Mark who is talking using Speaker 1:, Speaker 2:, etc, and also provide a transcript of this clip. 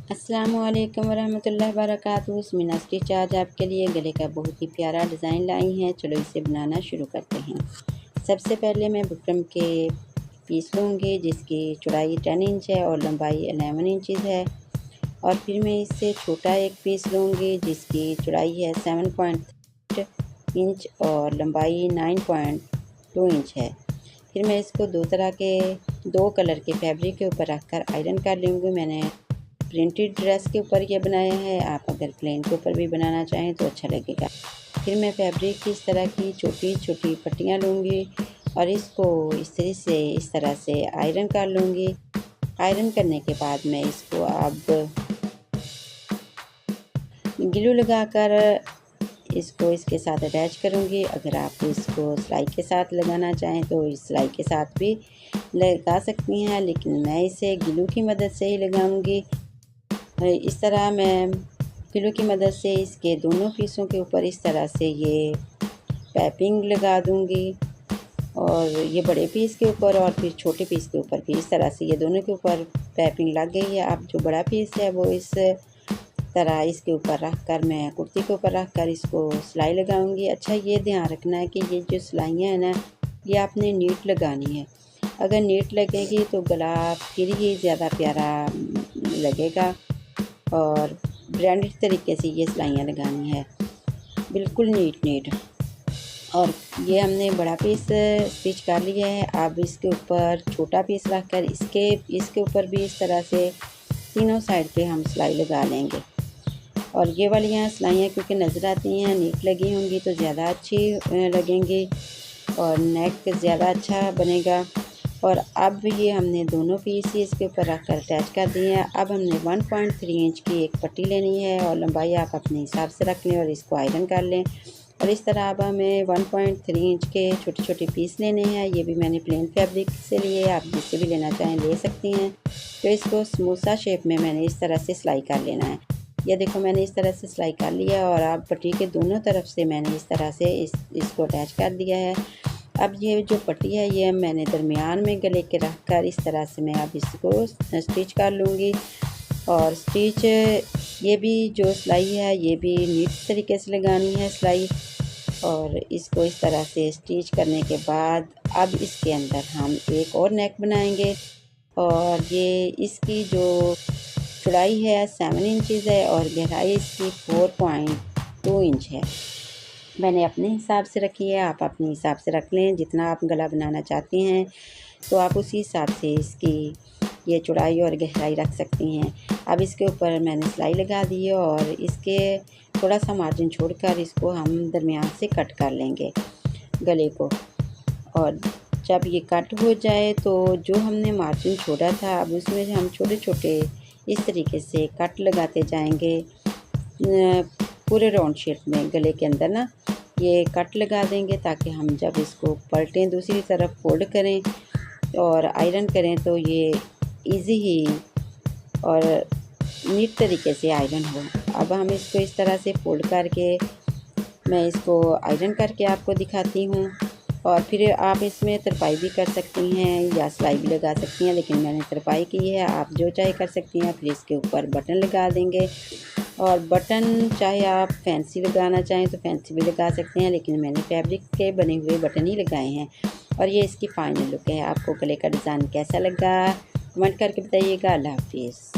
Speaker 1: अस्सलामुअलैकुम वरहमतुल्लाहि वबरकातुहू। स्मिना स्टिच आज आपके लिए गले का बहुत ही प्यारा डिज़ाइन लाई हैं। चलो इसे बनाना शुरू करते हैं। सबसे पहले मैं बुकरम के पीस लूँगी जिसकी चौड़ाई 10 इंच है और लंबाई 11 इंचज़ है। और फिर मैं इससे छोटा एक पीस लूँगी जिसकी चौड़ाई है 7.8 इंच और लंबाई 9.2 इंच है। फिर मैं इसको दो कलर के फैब्रिक के ऊपर रखकर आयरन कर लूँगी। मैंने प्रिंटेड ड्रेस के ऊपर ये बनाया है, आप अगर प्लेन के ऊपर भी बनाना चाहें तो अच्छा लगेगा। फिर मैं फैब्रिक की इस तरह की छोटी छोटी पट्टियाँ लूँगी और इसको इस तरह से आयरन कर लूँगी। आयरन करने के बाद मैं इसको अब ग्लू लगाकर इसको इसके साथ अटैच करूँगी। अगर आप इसको सिलाई के साथ लगाना चाहें तो इस सिलाई के साथ भी लगा सकती हैं, लेकिन मैं इसे ग्लू की मदद से ही लगाऊँगी। इस तरह मैं ग्लू की मदद से इसके दोनों पीसों के ऊपर इस तरह से ये पैपिंग लगा दूँगी और ये बड़े पीस के ऊपर और फिर छोटे पीस के ऊपर भी इस तरह से ये दोनों के ऊपर पैपिंग लग गई है। अब जो बड़ा पीस है वो इस तरह इसके ऊपर रख कर मैं कुर्ती के ऊपर रख कर इसको सिलाई लगाऊंगी। अच्छा, ये ध्यान रखना है कि ये जो सिलाइयाँ हैं ना, ये आपने नीट लगानी है। अगर नीट लगेगी तो गला फिर ही ज़्यादा प्यारा लगेगा और ब्रांडेड तरीके से ये सिलाइयाँ लगानी है, बिल्कुल नीट। और ये हमने बड़ा पीस स्टिच कर लिया है। अब इसके ऊपर छोटा पीस रख कर इसके ऊपर भी इस तरह से तीनों साइड पे हम सिलाई लगा लेंगे। और ये वालियाँ सिलाइयाँ क्योंकि नज़र आती हैं, नीट लगी होंगी तो ज़्यादा अच्छी लगेंगी और नेक ज़्यादा अच्छा बनेगा। और अब ये हमने दोनों पीस ही इसके ऊपर रख कर अटैच कर दिए हैं। अब हमने 1.3 इंच की एक पट्टी लेनी है और लंबाई आप अपने हिसाब से रख लें और इसको आयरन कर लें। और इस तरह अब हमें 1.3 इंच के छोटे छोटे पीस लेने हैं। ये भी मैंने प्लेन फैब्रिक से लिए, आप जिससे भी लेना चाहें ले सकती हैं। तो इसको स्मूसा शेप में मैंने इस तरह से सिलाई कर लेना है। ये देखो, मैंने इस तरह से सिलाई कर लिया और अब पट्टी के दोनों तरफ से मैंने इस तरह से इसको अटैच कर दिया है। अब ये जो पट्टी है ये मैंने दरमियान में गले के रख कर इस तरह से मैं अब इसको स्टिच कर लूँगी। और स्टिच ये भी जो सिलाई है ये भी नीट तरीके से लगानी है सिलाई। और इसको इस तरह से स्टिच करने के बाद अब इसके अंदर हम एक और नेक बनाएंगे और ये इसकी जो चौड़ाई है 7 इंचज़ है और गहराई इसकी 4.2 इंच है। मैंने अपने हिसाब से रखी है, आप अपने हिसाब से रख लें। जितना आप गला बनाना चाहती हैं तो आप उसी हिसाब से इसकी ये चौड़ाई और गहराई रख सकती हैं। अब इसके ऊपर मैंने सिलाई लगा दी है और इसके थोड़ा सा मार्जिन छोड़कर इसको हम दरमियान से कट कर लेंगे गले को। और जब ये कट हो जाए तो जो हमने मार्जिन छोड़ा था अब उसमें हम छोटे छोटे इस तरीके से कट लगाते जाएंगे पूरे राउंड शेप में गले के अंदर ना ये कट लगा देंगे, ताकि हम जब इसको पलटें दूसरी तरफ फोल्ड करें और आयरन करें तो ये इजी ही और नीट तरीके से आयरन हो। अब हम इसको इस तरह से फोल्ड करके मैं इसको आयरन करके आपको दिखाती हूँ। और फिर आप इसमें तरपाई भी कर सकती हैं या सिलाई भी लगा सकती हैं, लेकिन मैंने तरपाई की है, आप जो चाहे कर सकती हैं। फिर इसके ऊपर बटन लगा देंगे और बटन चाहे आप फैंसी लगाना चाहें तो फैंसी भी लगा सकते हैं, लेकिन मैंने फैब्रिक के बने हुए बटन ही लगाए हैं। और ये इसकी फाइनल लुक है। आपको गले का डिज़ाइन कैसा लगा कमेंट करके बताइएगा। अल्लाह हाफिज़।